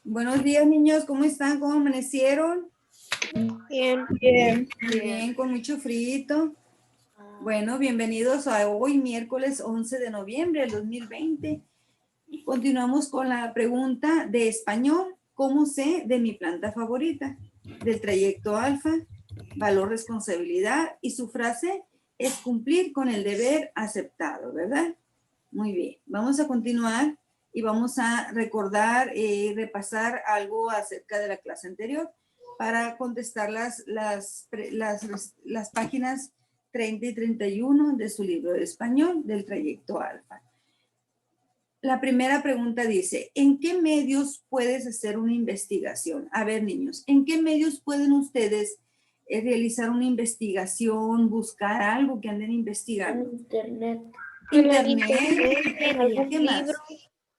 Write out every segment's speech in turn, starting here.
Buenos días, niños. ¿Cómo están? ¿Cómo amanecieron? Bien. Muy bien, con mucho frío. Bueno, bienvenidos a hoy, miércoles 11 de noviembre del 2020. Continuamos con la pregunta de español. ¿Cómo sé de mi planta favorita? Del trayecto alfa, valor responsabilidad, y su frase es cumplir con el deber aceptado, ¿verdad? Muy bien, vamos a continuar y vamos a recordar y repasar algo acerca de la clase anterior para contestar las páginas 30 y 31 de su libro de español del trayecto alfa. La primera pregunta dice, ¿en qué medios puedes hacer una investigación? A ver, niños, ¿en qué medios pueden ustedes realizar una investigación, buscar algo que anden investigando? Internet. Internet. ¿Qué más?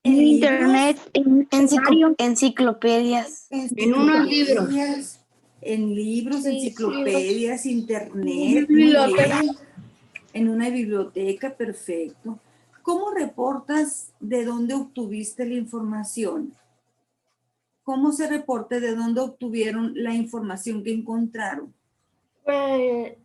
En En Internet, libros, enciclopedias. enciclopedias, en libros, Sí, enciclopedias, internet, muy Biblioteca. bien. En una biblioteca, perfecto. ¿Cómo reportas de dónde obtuviste la información? ¿Cómo se reporta de dónde obtuvieron la información que encontraron? Pues,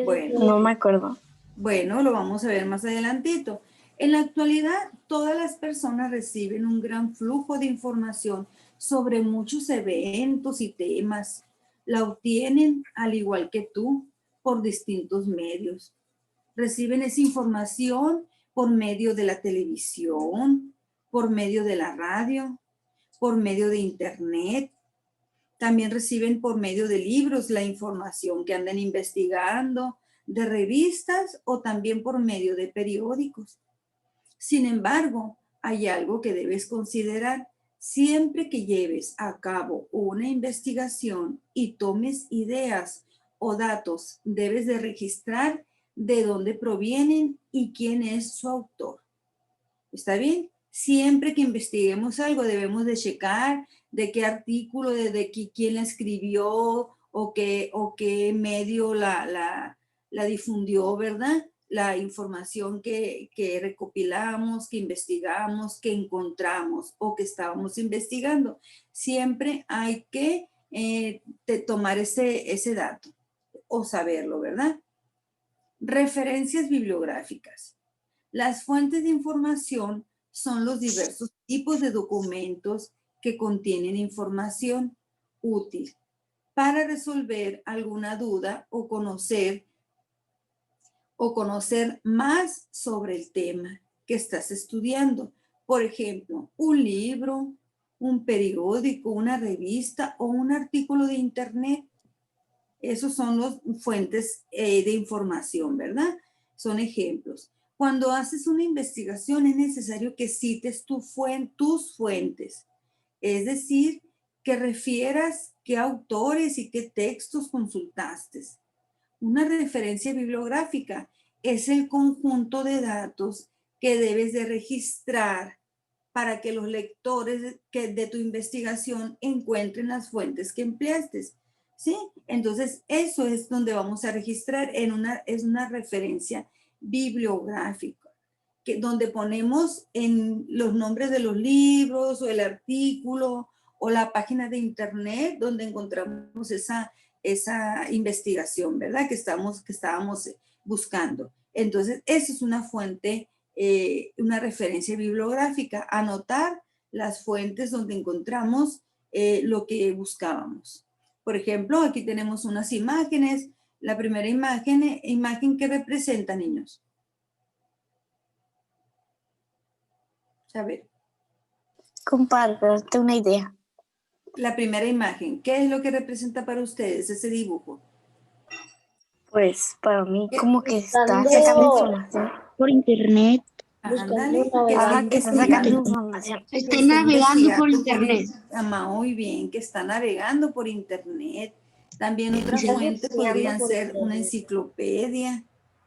Bueno, no me acuerdo. Bueno, lo vamos a ver más adelantito. En la actualidad, todas las personas reciben un gran flujo de información sobre muchos eventos y temas. La obtienen, al igual que tú, por distintos medios. Reciben esa información por medio de la televisión, por medio de la radio, por medio de internet. También reciben por medio de libros la información que andan investigando, de revistas o también por medio de periódicos. Sin embargo, hay algo que debes considerar. Siempre que lleves a cabo una investigación y tomes ideas o datos, debes de registrar de dónde provienen y quién es su autor. ¿Está bien? Siempre que investiguemos algo debemos de checar de qué artículo, quién la escribió o qué medio la difundió, ¿verdad? La información que recopilamos, que investigamos, que encontramos o que estábamos investigando. Siempre hay que tomar ese dato o saberlo, ¿verdad? Referencias bibliográficas. Las fuentes de información son los diversos tipos de documentos que contienen información útil para resolver alguna duda o conocer más sobre el tema que estás estudiando. Por ejemplo, un libro, un periódico, una revista o un artículo de internet. Esos son las fuentes de información, ¿verdad? Son ejemplos. Cuando haces una investigación es necesario que cites tus fuentes, es decir, que refieras qué autores y qué textos consultaste. Una referencia bibliográfica es el conjunto de datos que debes de registrar para que los lectores de tu investigación encuentren las fuentes que empleaste. ¿Sí? Entonces, eso es donde vamos a registrar es una referencia bibliográfica, donde ponemos en los nombres de los libros o el artículo o la página de internet donde encontramos esa investigación, ¿verdad? Que estábamos buscando. Entonces, esa es una fuente, una referencia bibliográfica, anotar las fuentes donde encontramos lo que buscábamos. Por ejemplo, aquí tenemos unas imágenes. La primera imagen que representa, niños. A ver. Compártete una idea. La primera imagen, ¿qué es lo que representa para ustedes ese dibujo? Pues para mí como que está Buscando sacando información. por internet. Ándale, Ajá, que está sacando información. Está que está navegando por investigando internet. muy bien, que está navegando por internet. También otras Está fuentes podrían investigando por ser una internet. enciclopedia,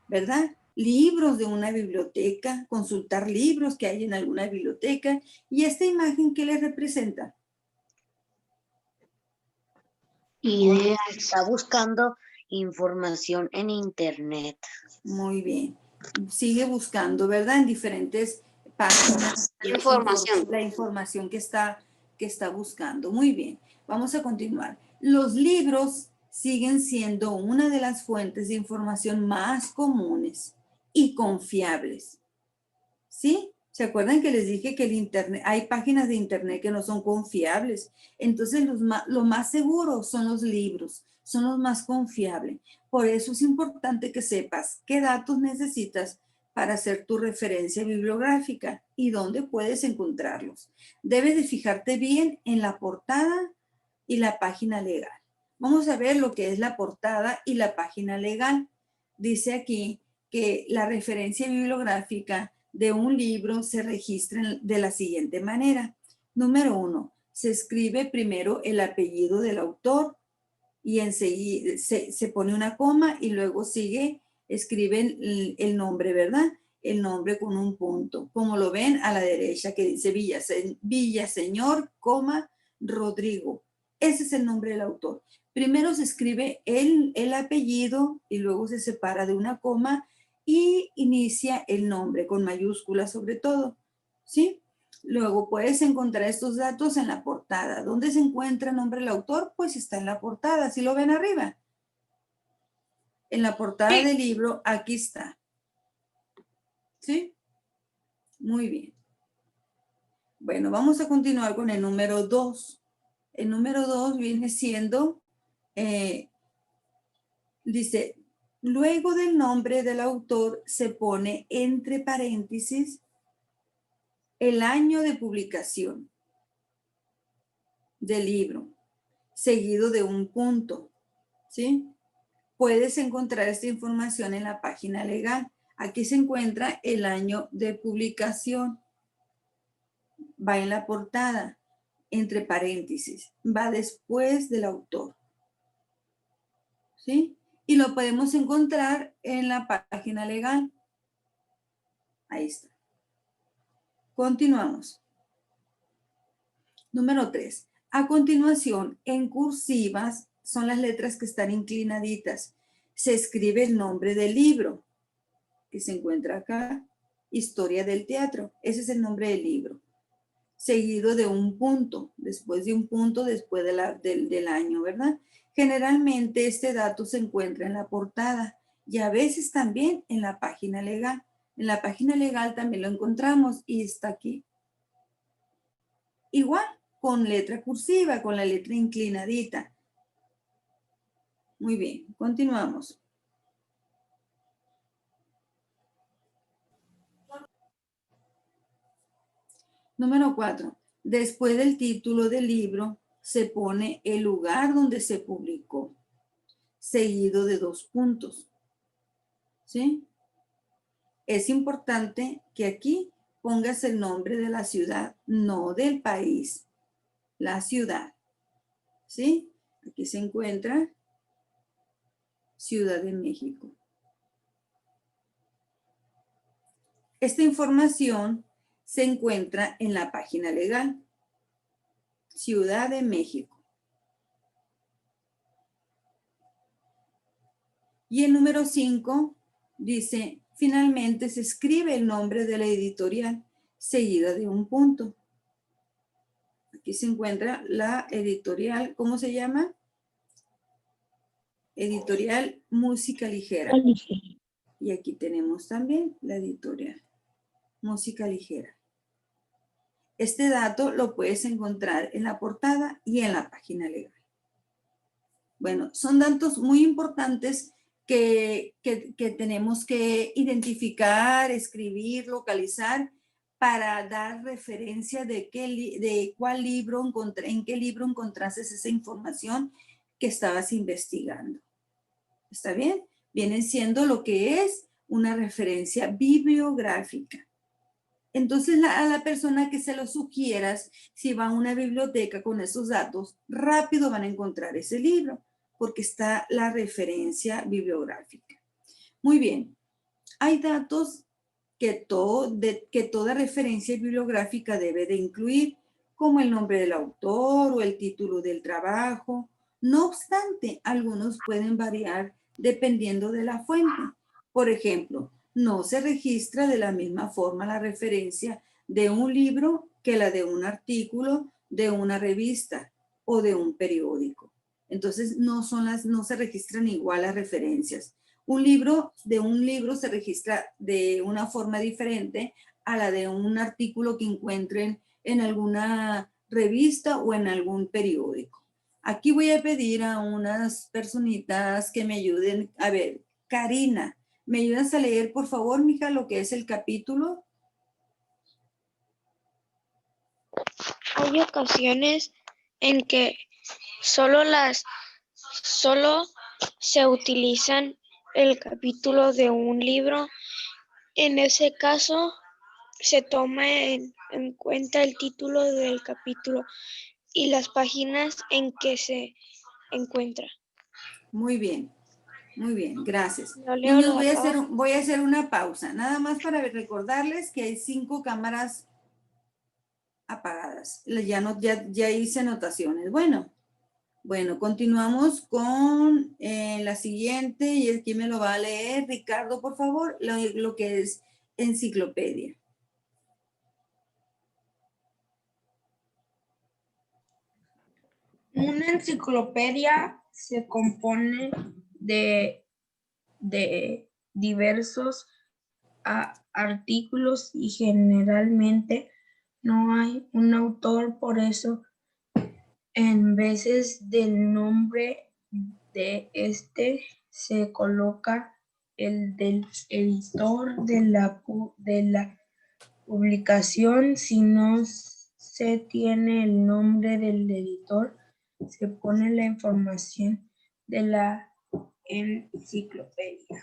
¿verdad? Libros de una biblioteca, consultar libros que hay en alguna biblioteca. ¿Y esta imagen qué les representa? Ideas. Está buscando información en internet. Muy bien. sigue buscando, ¿verdad? En diferentes páginas. Información. La información que está buscando. Muy bien, vamos a continuar. Los libros siguen siendo una de las fuentes de información más comunes y confiables. ¿Sí? ¿Se acuerdan que les dije que el internet, hay páginas de internet que no son confiables? Entonces, lo más seguro son los libros, son los más confiables. Por eso es importante que sepas qué datos necesitas para hacer tu referencia bibliográfica y dónde puedes encontrarlos. Debes de fijarte bien en la portada y la página legal. Vamos a ver lo que es la portada y la página legal. Dice aquí que la referencia bibliográfica de un libro se registra de la siguiente manera. Número 1, se escribe primero el apellido del autor y enseguida se pone una coma y luego escriben el nombre, ¿verdad? El nombre con un punto. Como lo ven a la derecha que dice Villaseñor, Rodrigo. Ese es el nombre del autor. Primero se escribe el apellido y luego se separa de una coma y inicia el nombre con mayúsculas sobre todo, ¿sí? Luego puedes encontrar estos datos en la portada. ¿Dónde se encuentra el nombre del autor? Pues está en la portada, ¿sí lo ven arriba? En la portada del libro, aquí está. ¿Sí? Muy bien. Bueno, vamos a continuar con el número 2. El número 2 viene siendo, dice, luego del nombre del autor se pone entre paréntesis el año de publicación del libro, seguido de un punto, ¿sí? Puedes encontrar esta información en la página legal. Aquí se encuentra el año de publicación. Va en la portada, entre paréntesis. Va después del autor, ¿sí? Y lo podemos encontrar en la página legal. Ahí está. Continuamos. Número 3. A continuación, en cursivas, son las letras que están inclinaditas. Se escribe el nombre del libro, que se encuentra acá, Historia del Teatro. Ese es el nombre del libro. Seguido de un punto, después de un punto, después del año, ¿verdad? Generalmente este dato se encuentra en la portada y a veces también en la página legal. En la página legal también lo encontramos y está aquí. Igual, con letra cursiva, con la letra inclinadita. Muy bien, continuamos. Número 4. Después del título del libro se pone el lugar donde se publicó, seguido de 2 puntos. ¿Sí? Es importante que aquí pongas el nombre de la ciudad, no del país, la ciudad. ¿Sí? Aquí se encuentra Ciudad de México. Esta información se encuentra en la página legal. Ciudad de México. Y el número 5 dice, finalmente se escribe el nombre de la editorial seguida de un punto. Aquí se encuentra la editorial, ¿cómo se llama? Editorial Música Ligera. Y aquí tenemos también la editorial Música Ligera. Este dato lo puedes encontrar en la portada y en la página legal. Bueno, son datos muy importantes que tenemos que identificar, escribir, localizar para dar referencia de cuál libro en qué libro encontraste esa información que estabas investigando. ¿Está bien? Vienen siendo lo que es una referencia bibliográfica. Entonces, a la persona que se lo sugieras, si va a una biblioteca con esos datos, rápido van a encontrar ese libro, porque está la referencia bibliográfica. Muy bien. Hay datos que toda referencia bibliográfica debe de incluir, como el nombre del autor o el título del trabajo. No obstante, algunos pueden variar dependiendo de la fuente. Por ejemplo, no se registra de la misma forma la referencia de un libro que la de un artículo, de una revista o de un periódico. Entonces no se registran igual las referencias. Un libro se registra de una forma diferente a la de un artículo que encuentren en alguna revista o en algún periódico. Aquí voy a pedir a unas personitas que me ayuden. A ver, Karina, ¿me ayudas a leer, por favor, mija, lo que es el capítulo? Hay ocasiones en que solo se utilizan el capítulo de un libro. En ese caso, se toma en cuenta el título del capítulo y las páginas en que se encuentra. Muy bien, gracias. Yo leo Niños, la tabla. voy a hacer una pausa, nada más para recordarles que hay 5 cámaras apagadas. Ya hice anotaciones. Bueno, continuamos con la siguiente y aquí me lo va a leer Ricardo, por favor, lo que es enciclopedia. Una enciclopedia se compone de diversos artículos y generalmente no hay un autor, por eso en vez del nombre de este se coloca el del editor de la publicación. Si no se tiene el nombre del editor, se pone la información de la enciclopedia.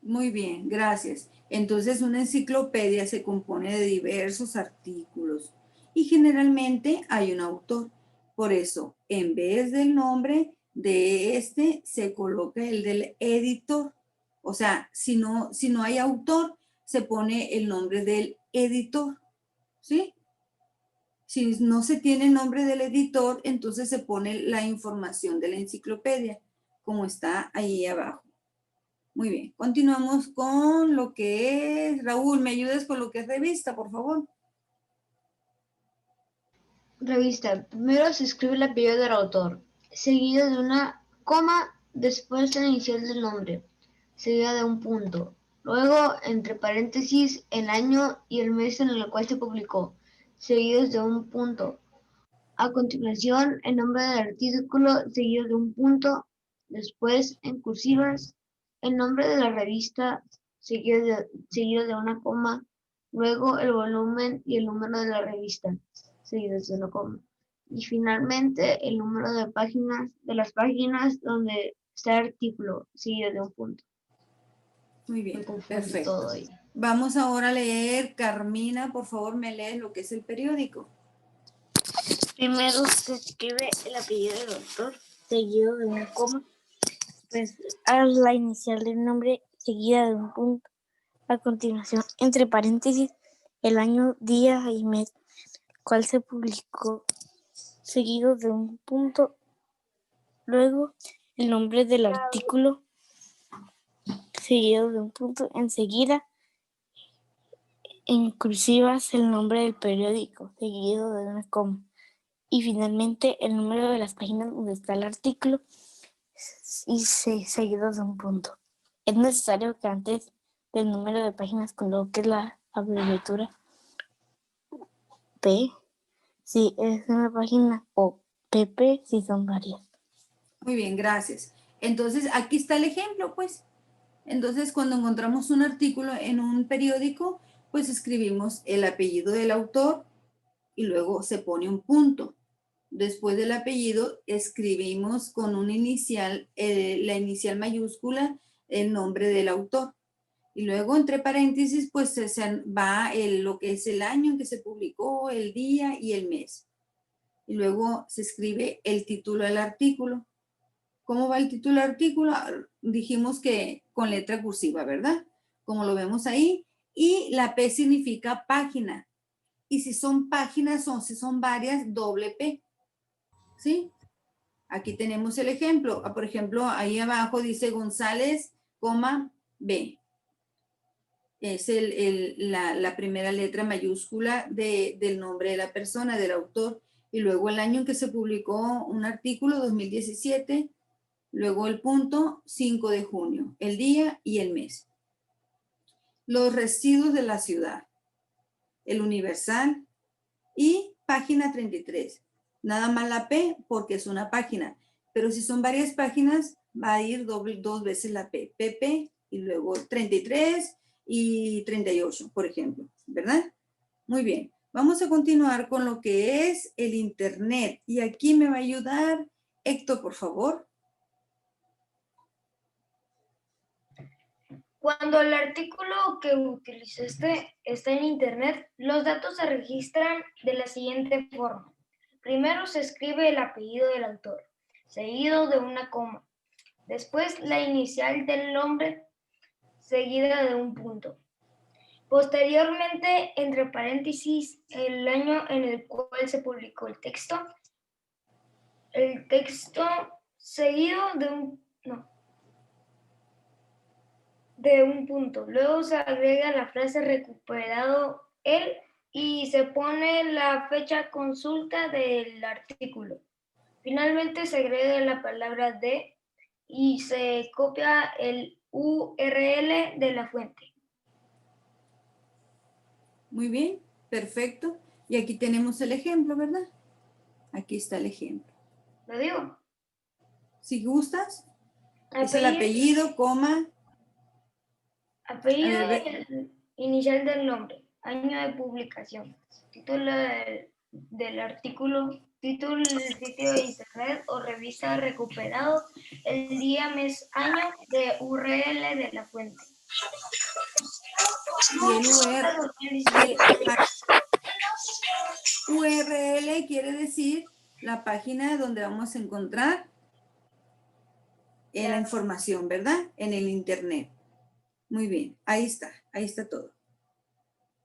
Muy bien, gracias. Entonces, una enciclopedia se compone de diversos artículos y generalmente hay un autor. Por eso, en vez del nombre de este, se coloca el del editor. O sea, si no hay autor, se pone el nombre del editor, ¿sí? Si no se tiene el nombre del editor, entonces se pone la información de la enciclopedia, como está ahí abajo. Muy bien, continuamos con lo que es, Raúl, ¿me ayudas con lo que es revista, por favor? Revista. Primero se escribe el apellido del autor, seguido de una coma, después la inicial del nombre, seguida de un punto. Luego, entre paréntesis, el año y el mes en el cual se publicó, seguidos de un punto. A continuación, el nombre del artículo, seguido de un punto. Después, en cursivas, el nombre de la revista, seguido de una coma. Luego, el volumen y el número de la revista, seguidos de una coma. Y finalmente, el número de las páginas donde está el artículo, seguido de un punto. Muy bien, Me confunde perfecto. todo ahí. Vamos ahora a leer, Carmina, por favor, me lees lo que es el periódico. Primero se escribe el apellido del autor, seguido de una coma, pues a la inicial del nombre, seguida de un punto. A continuación, entre paréntesis, el año, día y mes, cual se publicó, seguido de un punto. Luego, el nombre del artículo, seguido de un punto. Enseguida, en cursivas, el nombre del periódico, seguido de una coma. Y finalmente, el número de las páginas donde está el artículo y seguido de un punto. Es necesario que antes del número de páginas coloques la abreviatura P si es una página o PP si son varias. Muy bien, gracias. Entonces, aquí está el ejemplo, pues. Entonces, cuando encontramos un artículo en un periódico, pues escribimos el apellido del autor y luego se pone un punto. Después del apellido, escribimos con una inicial, la inicial mayúscula, el nombre del autor. Y luego, entre paréntesis, pues se va lo que es el año en que se publicó, el día y el mes. Y luego se escribe el título del artículo. ¿Cómo va el título del artículo? Dijimos que con letra cursiva, ¿verdad? Como lo vemos ahí. Y la P significa página. Y si son páginas o si son varias, doble P. ¿Sí? Aquí tenemos el ejemplo. Por ejemplo, ahí abajo dice González, B. Es la primera letra mayúscula del nombre de la persona, del autor, y luego el año en que se publicó un artículo, 2017, luego el punto, 5 de junio, el día y el mes. Los residuos de la ciudad, el Universal y página 33. Nada más la P porque es una página, pero si son varias páginas va a ir dos veces la P, PP y luego 33 y 38, por ejemplo, ¿verdad? Muy bien, vamos a continuar con lo que es el Internet y aquí me va a ayudar Héctor, por favor. Cuando el artículo que utilizaste está en Internet, los datos se registran de la siguiente forma. Primero se escribe el apellido del autor, seguido de una coma. Después la inicial del nombre, seguida de un punto. Posteriormente, entre paréntesis, el año en el cual se publicó el texto seguido de un punto. Luego se agrega la frase recuperado el y se pone la fecha consulta del artículo. Finalmente se agrega la palabra de y se copia el URL de la fuente. Muy bien, perfecto. Y aquí tenemos el ejemplo, ¿verdad? Aquí está el ejemplo. ¿Lo digo? Si gustas, es el apellido, coma. Apellido inicial del nombre, año de publicación, título del artículo, título del sitio de internet o revista recuperado, el día, mes, año de URL de la fuente. Y el URL quiere decir la página donde vamos a encontrar la información, ¿verdad? En el internet. Muy bien, ahí está todo.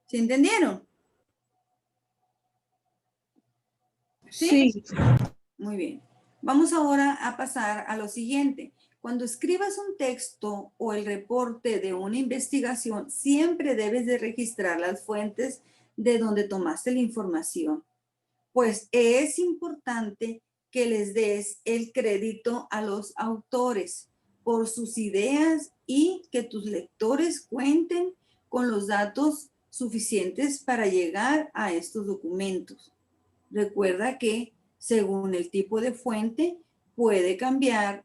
¿Se entendieron? ¿Sí? Muy bien. Vamos ahora a pasar a lo siguiente. Cuando escribas un texto o el reporte de una investigación, siempre debes de registrar las fuentes de donde tomaste la información. Pues es importante que les des el crédito a los autores por sus ideas y que tus lectores cuenten con los datos suficientes para llegar a estos documentos. Recuerda que según el tipo de fuente pueden cambiar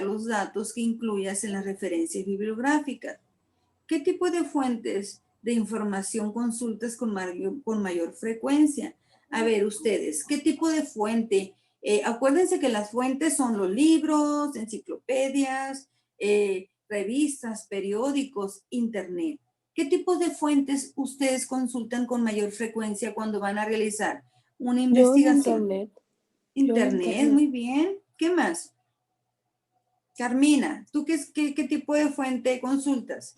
los datos que incluyas en las referencias bibliográficas. ¿Qué tipo de fuentes de información consultas con mayor frecuencia? A ver, ustedes, ¿qué tipo de fuente? Acuérdense que las fuentes son los libros, enciclopedias, revistas, periódicos, internet. ¿Qué tipo de fuentes ustedes consultan con mayor frecuencia cuando van a realizar una investigación? Internet, muy bien. ¿Qué más? Carmina, ¿tú qué tipo de fuente consultas?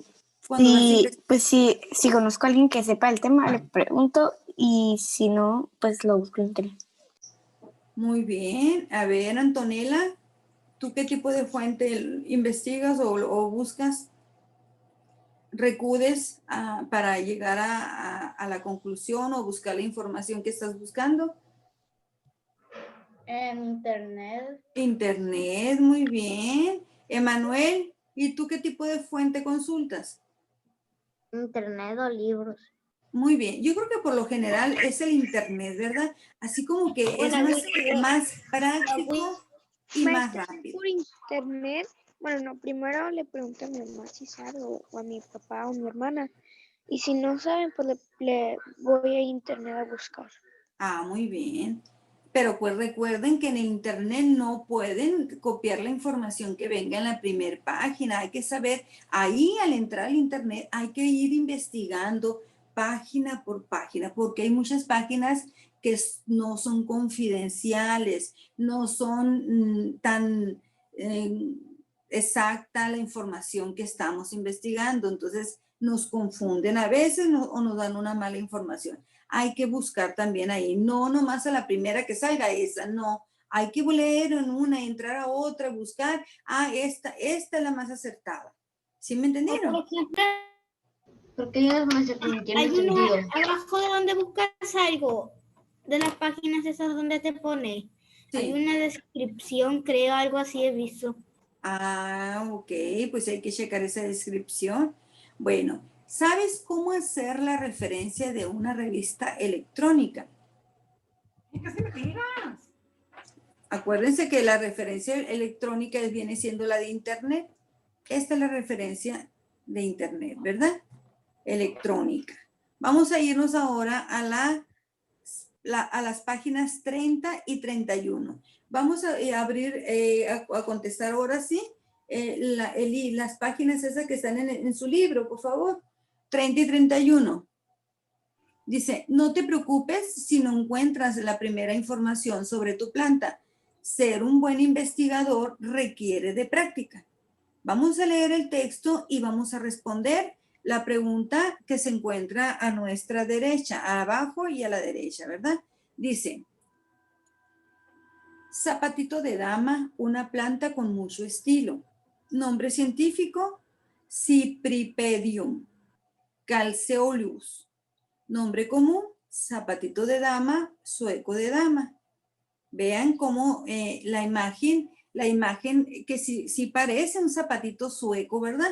Sí, pues si conozco a alguien que sepa el tema, le pregunto y si no, pues lo busco en internet. Muy bien. A ver, Antonella, ¿tú qué tipo de fuente investigas o buscas? ¿Recudes para llegar a la conclusión o buscar la información que estás buscando? En internet. Internet, muy bien. Emanuel, ¿y tú qué tipo de fuente consultas? Internet o libros. Muy bien, yo creo que por lo general es el internet, ¿verdad? Así como que es más práctico y más rápido. Por internet, bueno, no, primero le pregunto a mi mamá si sabe o a mi papá o mi hermana. Y si no saben, pues le voy a internet a buscar. Ah, muy bien. Pero pues recuerden que en el internet no pueden copiar la información que venga en la primera página. Hay que saber, ahí al entrar al internet hay que ir investigando página por página, porque hay muchas páginas que no son confidenciales, no son tan exacta la información que estamos investigando. Entonces nos confunden a veces o nos dan una mala información. Hay que buscar también ahí, no nomás a la primera que salga esa, no. Hay que leer en una, entrar a otra, buscar, esta es la más acertada. ¿Sí me entendieron? Porque hay una frase que no tiene Hay uno sentido. abajo de donde buscas algo, de las páginas esas donde te pone. Sí. Hay una descripción, creo, algo así he visto. Ah, ok, pues hay que checar esa descripción. Bueno, ¿sabes cómo hacer la referencia de una revista electrónica? Acuérdense que la referencia electrónica viene siendo la de Internet. Esta es la referencia de Internet, ¿verdad? Electrónica. Vamos a irnos ahora a las páginas 30 y 31. Vamos a abrir, a contestar ahora sí las páginas esas que están en su libro, por favor. 30 y 31. Dice, no te preocupes si no encuentras la primera información sobre tu planta. Ser un buen investigador requiere de práctica. Vamos a leer el texto y vamos a responder la pregunta que se encuentra a nuestra derecha, abajo y a la derecha, ¿verdad? Dice, zapatito de dama, una planta con mucho estilo. Nombre científico, Cypripedium calceolus. Nombre común, zapatito de dama, sueco de dama. Vean cómo la imagen que sí parece un zapatito sueco, ¿verdad?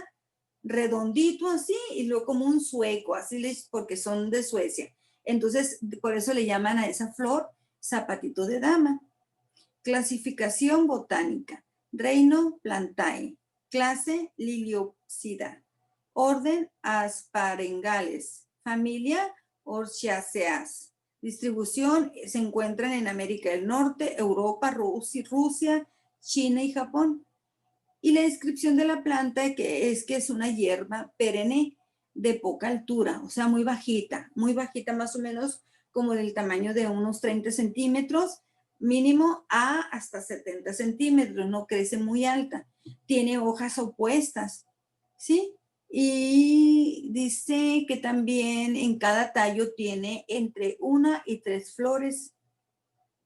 Redondito así y luego como un sueco, así porque son de Suecia. Entonces, por eso le llaman a esa flor zapatito de dama. Clasificación botánica. Reino Plantae. Clase Liliopsida. Orden Asparengales. Familia Orchiaceae. Distribución se encuentran en América del Norte, Europa, Rusia, China y Japón. Y la descripción de la planta que es una hierba perenne de poca altura, o sea, muy bajita más o menos como del tamaño de unos 30 centímetros, mínimo a hasta 70 centímetros, no crece muy alta. Tiene hojas opuestas, ¿sí? Y dice que también en cada tallo tiene entre 1 y 3 flores,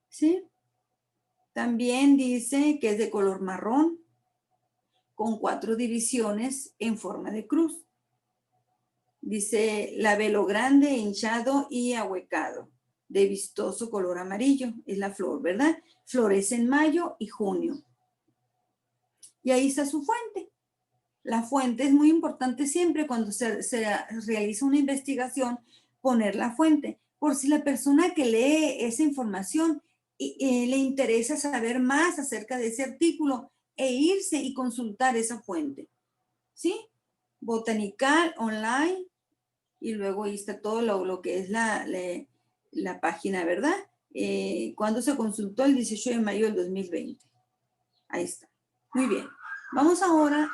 ¿sí? También dice que es de color marrón, con 4 divisiones en forma de cruz. Dice labelo grande, hinchado y ahuecado, de vistoso color amarillo. Es la flor, ¿verdad? Florece en mayo y junio. Y ahí está su fuente. La fuente es muy importante siempre cuando se realiza una investigación, poner la fuente. Por si la persona que lee esa información le interesa saber más acerca de ese artículo e irse y consultar esa fuente. ¿Sí? Botanical, online, y luego ahí está todo lo que es la página, ¿verdad? Cuando se consultó el 18 de mayo del 2020. Ahí está. Muy bien. Vamos ahora,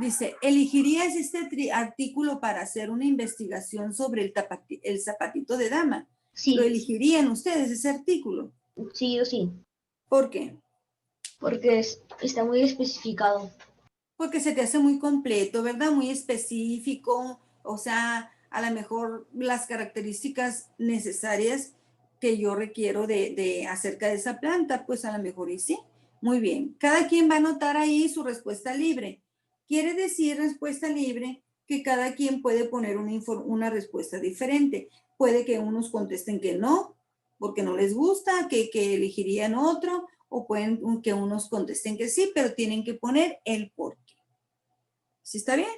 dice, ¿elegirías este artículo para hacer una investigación sobre el zapatito de dama? Sí. ¿Lo elegirían ustedes ese artículo? Sí o sí. ¿Por qué? Porque está muy especificado. Porque se te hace muy completo, ¿verdad? Muy específico, o sea, a lo mejor las características necesarias que yo requiero de acerca de esa planta, pues a lo mejor y sí. Muy bien. Cada quien va a anotar ahí su respuesta libre. Quiere decir respuesta libre que cada quien puede poner una respuesta diferente. Puede que unos contesten que no, porque no les gusta, que elegirían otro, o pueden que unos contesten que sí, pero tienen que poner el por qué. ¿Sí está bien?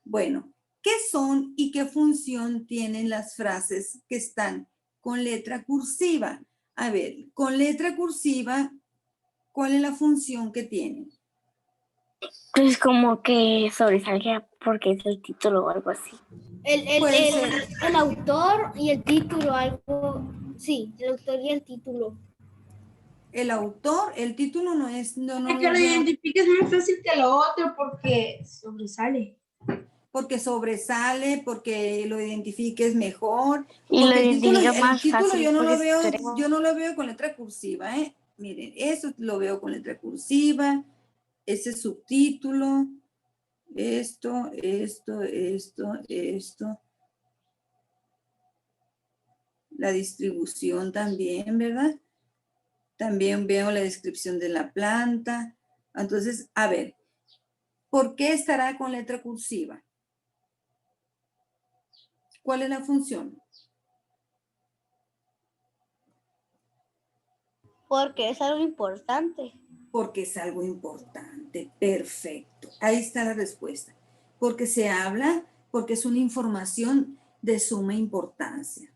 Bueno, ¿qué son y qué función tienen las frases que están con letra cursiva? A ver, con letra cursiva, ¿cuál es la función que tienen? Pues como que sobresalga porque es el título o algo así. Puede ser. El autor y el título, algo. Sí, el autor y el título. El autor, el título no es... No, que lo identifiques más fácil que lo otro porque sobresale. Porque sobresale, porque lo identifiques mejor. Y lo el identifica más título fácil. yo no lo veo con letra cursiva, ¿eh? Miren, eso lo veo con letra cursiva, ese subtítulo, esto. La distribución también, ¿verdad? También veo la descripción de la planta. Entonces, a ver, ¿por qué estará con letra cursiva? ¿Cuál es la función? Porque es algo importante. Porque es algo importante. Perfecto. Ahí está la respuesta. Porque se habla, porque es una información de suma importancia.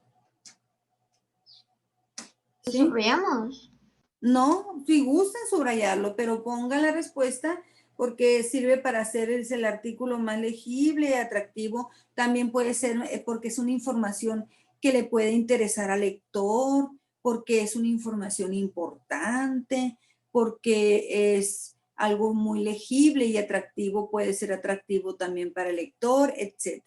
¿Lo ¿Sí? subrayamos? No, si gustan subrayarlo, pero ponga la respuesta porque sirve para hacer el artículo más legible, atractivo. También puede ser porque es una información que le puede interesar al lector, porque es una información importante, porque es algo muy legible y atractivo, puede ser atractivo también para el lector, etc.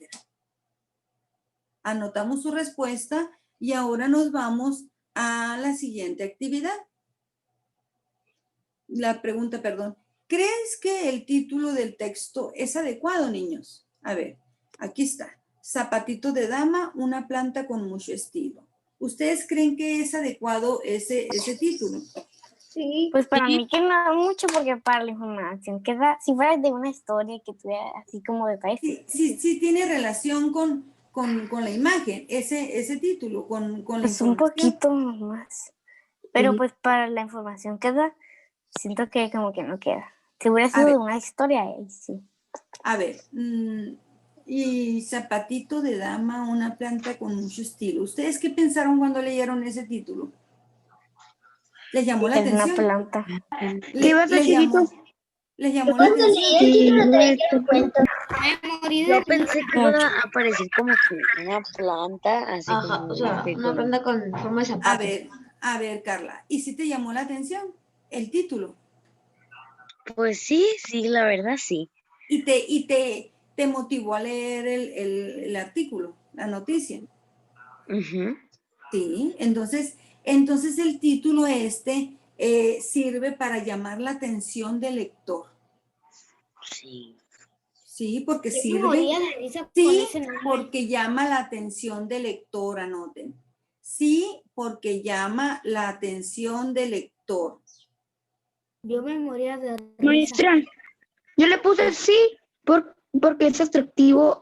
Anotamos su respuesta y ahora nos vamos a la siguiente actividad. La pregunta, perdón. ¿Crees que el título del texto es adecuado, niños? A ver, aquí está. Zapatito de dama, una planta con mucho estilo. ¿Ustedes creen que es adecuado ese título? Sí. Pues para mí que no mucho, porque para la información que da, si fuera de una historia que tuviera así como detalles. Sí tiene relación con la imagen, ese título, con la Pues un información. poquito más. Pero pues para la información que da, siento que como que no queda. Si hubiera sido de una historia, ahí sí. A ver, y zapatito de dama, una planta con mucho estilo. ¿Ustedes qué pensaron cuando leyeron ese título? ¿Les llamó la Es una atención? planta. ¿Les llamó la atención? Yo pensé que iba a aparecer como que una planta, así Ajá, como o sea, este, una planta con forma de zapato. A ver, Carla, ¿y si te llamó la atención el título? Pues sí, la verdad sí. ¿Y te motivó a leer el artículo, la noticia? Ujú. Sí, entonces el título sirve para llamar la atención del lector. Sí. Sí, porque Yo me sirve. moría de risa con Sí, ese nombre. porque llama la atención del lector, anoten. Sí, porque llama la atención del lector. Yo me moría de risa. Maestra, yo le puse sí porque es atractivo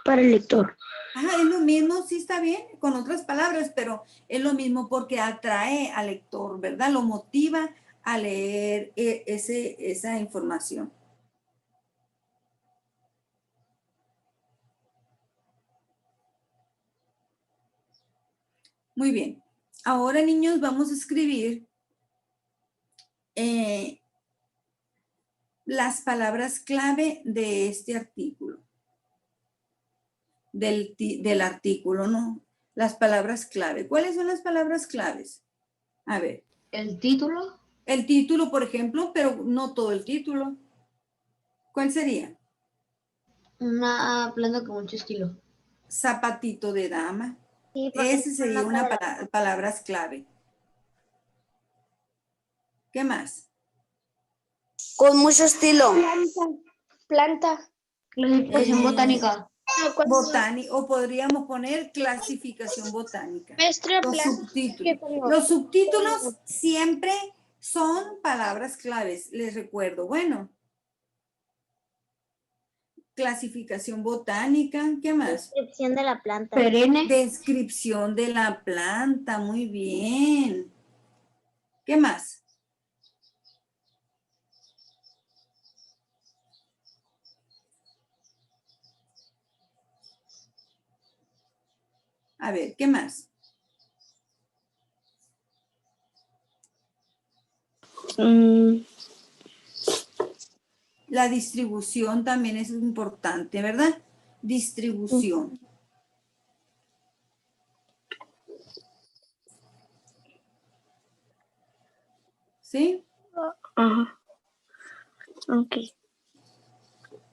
para el lector. Ajá, es lo mismo, sí está bien, con otras palabras, pero es lo mismo porque atrae al lector, ¿verdad? Lo motiva a leer esa información. Muy bien. Ahora, niños, vamos a escribir las palabras clave de este artículo. Del artículo, ¿no? Las palabras clave. ¿Cuáles son las palabras claves? A ver. ¿El título? El título, por ejemplo, pero no todo el título. ¿Cuál sería? Una planta con mucho estilo. Zapatito de dama. Sí, Ese sería una palabras clave. ¿Qué más? Con mucho estilo. Planta. Clasificación botánica. O podríamos poner clasificación botánica. Maestra, Los planta. subtítulos. Los subtítulos siempre son palabras claves, les recuerdo. Bueno. Clasificación botánica, ¿qué más? Descripción de la planta. Perenne. Descripción de la planta, muy bien. ¿Qué más? A ver, ¿qué más? La distribución también es importante, ¿verdad? Distribución. ¿Sí? Ajá. Ok.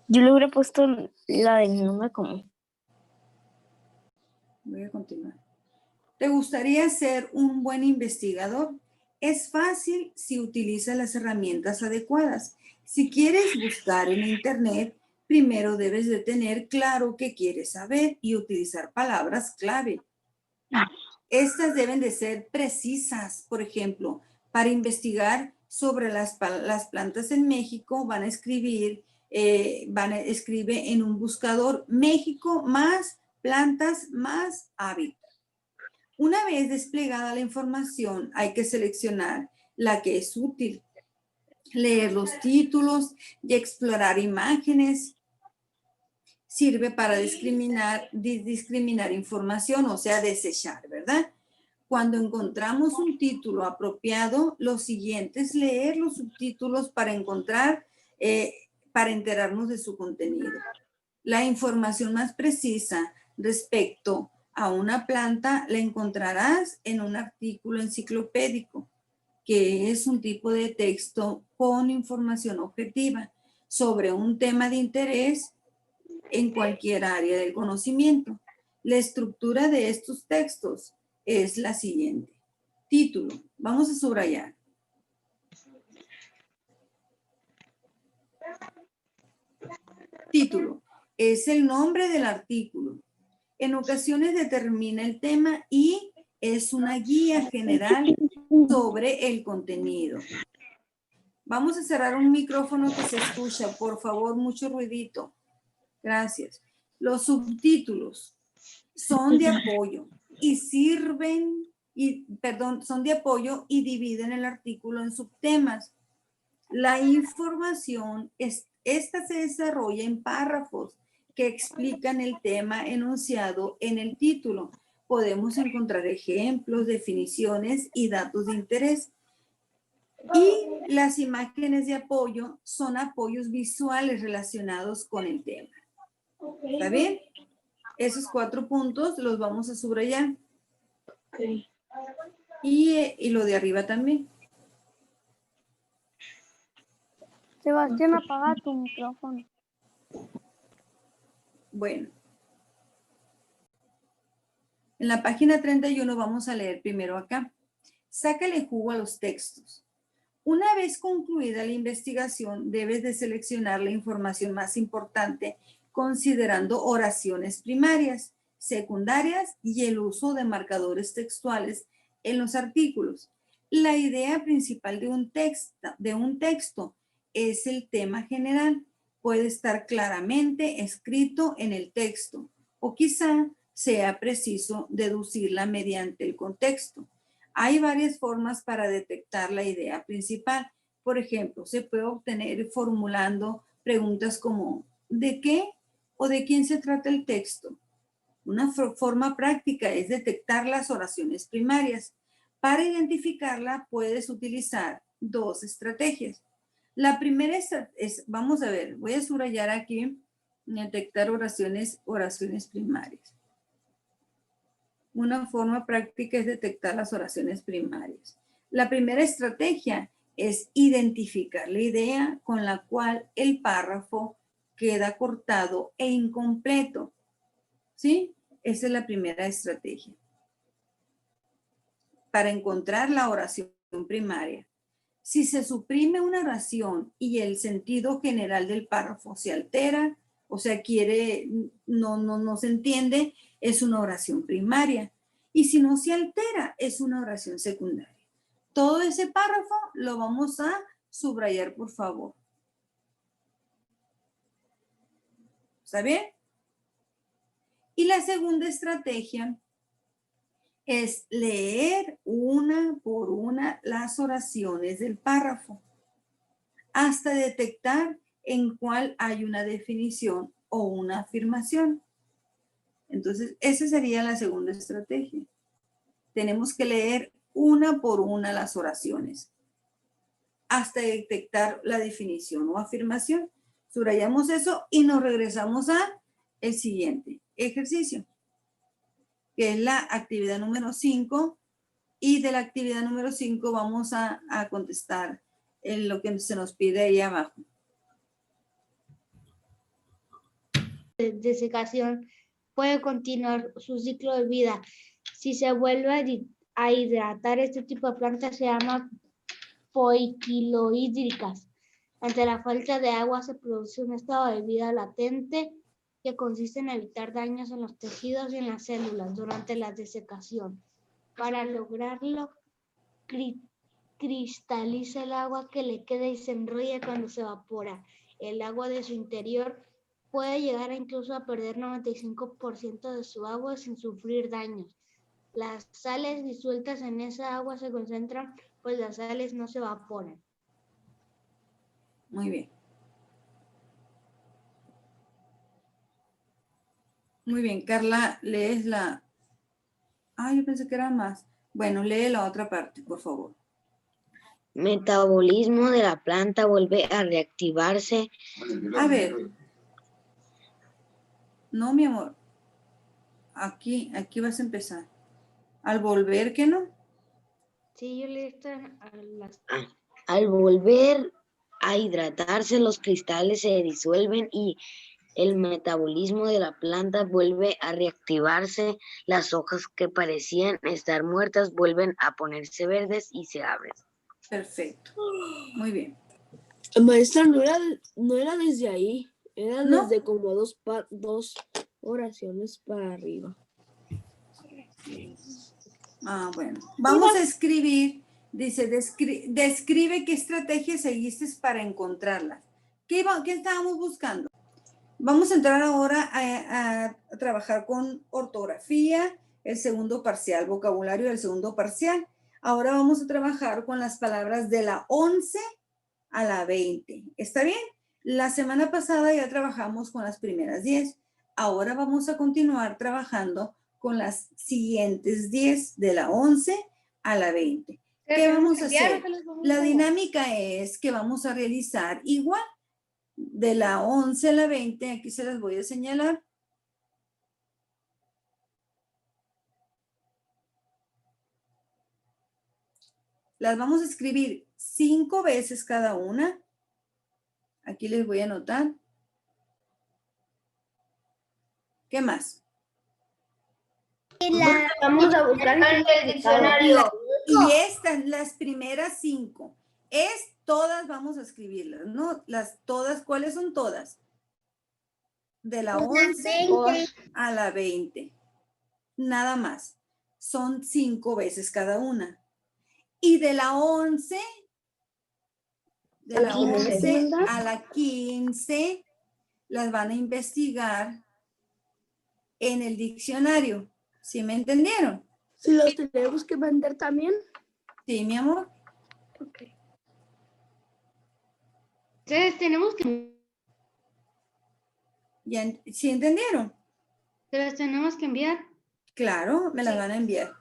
Yo le hubiera puesto la del nombre común. Voy a continuar. ¿Te gustaría ser un buen investigador? Es fácil si utilizas las herramientas adecuadas. Si quieres buscar en Internet, primero debes de tener claro qué quieres saber y utilizar palabras clave. Estas deben de ser precisas. Por ejemplo, para investigar sobre las plantas en México, escribe en un buscador México más plantas más hábitat. Una vez desplegada la información, hay que seleccionar la que es útil, leer los títulos y explorar imágenes. Sirve para discriminar información, o sea, desechar, ¿verdad? Cuando encontramos un título apropiado, lo siguiente es leer los subtítulos para enterarnos de su contenido. La información más precisa respecto a una planta la encontrarás en un artículo enciclopédico, que es un tipo de texto con información objetiva sobre un tema de interés en cualquier área del conocimiento. La estructura de estos textos es la siguiente. Título. Vamos a subrayar. Título. Es el nombre del artículo. En ocasiones determina el tema y es una guía general sobre el contenido. Vamos a cerrar un micrófono que se escucha. Por favor, mucho ruidito. Gracias. Los subtítulos son de apoyo y son de apoyo y dividen el artículo en subtemas. La información, esta se desarrolla en párrafos que explican el tema enunciado en el título. Podemos encontrar ejemplos, definiciones y datos de interés. Y las imágenes de apoyo son apoyos visuales relacionados con el tema. ¿Está bien? Esos 4 puntos los vamos a subrayar. Okay. Y lo de arriba también. Sebastián, apaga tu micrófono. Bueno. En la página 31 vamos a leer primero acá. Sácale jugo a los textos. Una vez concluida la investigación, debes de seleccionar la información más importante considerando oraciones primarias, secundarias y el uso de marcadores textuales en los artículos. La idea principal de un texto es el tema general. Puede estar claramente escrito en el texto o quizá sea preciso deducirla mediante el contexto. Hay varias formas para detectar la idea principal. Por ejemplo, se puede obtener formulando preguntas como ¿de qué o de quién se trata el texto? Una forma práctica es detectar las oraciones primarias. Para identificarla puedes utilizar 2 estrategias. La primera es, vamos a ver, voy a subrayar aquí, detectar oraciones primarias. Una forma práctica es detectar las oraciones primarias. La primera estrategia es identificar la idea con la cual el párrafo queda cortado e incompleto. ¿Sí? Esa es la primera estrategia. Para encontrar la oración primaria. Si se suprime una oración y el sentido general del párrafo se altera, o sea, no se entiende, es una oración primaria. Y si no se altera, es una oración secundaria. Todo ese párrafo lo vamos a subrayar, por favor. ¿Está bien? Y la segunda estrategia es leer una por una las oraciones del párrafo hasta detectar en cuál hay una definición o una afirmación. Entonces, esa sería la segunda estrategia. Tenemos que leer una por una las oraciones hasta detectar la definición o afirmación. Subrayamos eso y nos regresamos a el siguiente ejercicio, que es la actividad número 5. Y de la actividad número 5 vamos a contestar en lo que se nos pide ahí abajo. Desecación puede continuar su ciclo de vida. Si se vuelve a hidratar, este tipo de plantas se llama poiquilohídricas. Ante la falta de agua se produce un estado de vida latente que consiste en evitar daños en los tejidos y en las células durante la desecación. Para lograrlo, cristaliza el agua que le queda y se enrolla cuando se evapora. El agua de su interior puede llegar incluso a perder 95% de su agua sin sufrir daños. Las sales disueltas en esa agua se concentran, pues las sales no se evaporan. Muy bien. Muy bien, Carla, lees la... Ah, yo pensé que era más. Bueno, lee la otra parte, por favor. Metabolismo de la planta vuelve a reactivarse. A ver. No, mi amor. Aquí vas a empezar. Al volver, ¿qué no? Sí, yo leí esto a las... Al volver a hidratarse, los cristales se disuelven y el metabolismo de la planta vuelve a reactivarse. Las hojas que parecían estar muertas vuelven a ponerse verdes y se abren. Perfecto. Muy bien. Maestra, no era desde ahí, era ¿No? desde como dos oraciones para arriba. Ah, bueno. Vamos a escribir, dice, describe qué estrategias seguiste para encontrarlas. ¿Qué estábamos buscando? Vamos a entrar ahora a trabajar con ortografía, el segundo parcial, vocabulario del segundo parcial. Ahora vamos a trabajar con las palabras de la 11 a la 20. ¿Está bien? La semana pasada ya trabajamos con las primeras 10. Ahora vamos a continuar trabajando con las siguientes 10, de la 11 a la 20. ¿Qué vamos a hacer? La dinámica es que vamos a realizar igual. De la 11 a la 20, aquí se las voy a señalar. Las vamos a escribir 5 veces cada una. Aquí les voy a anotar. ¿Qué más? Vamos a buscar el diccionario. Y estas, las primeras 5, todas vamos a escribirlas, ¿no? Todas, ¿cuáles son todas? De la 11 a la 20. Nada más. Son 5 veces cada una. Y de la 11, a la 15, las van a investigar en el diccionario. ¿Sí me entendieron? ¿Si los tenemos que vender también? Sí, mi amor. Ok. Entonces tenemos que... ¿Sí entendieron? ¿Se las tenemos que enviar? Claro, me las van a enviar.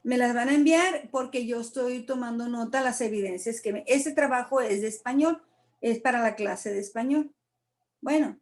Me las van a enviar porque yo estoy tomando nota de las evidencias que ese trabajo es de español, es para la clase de español. Bueno,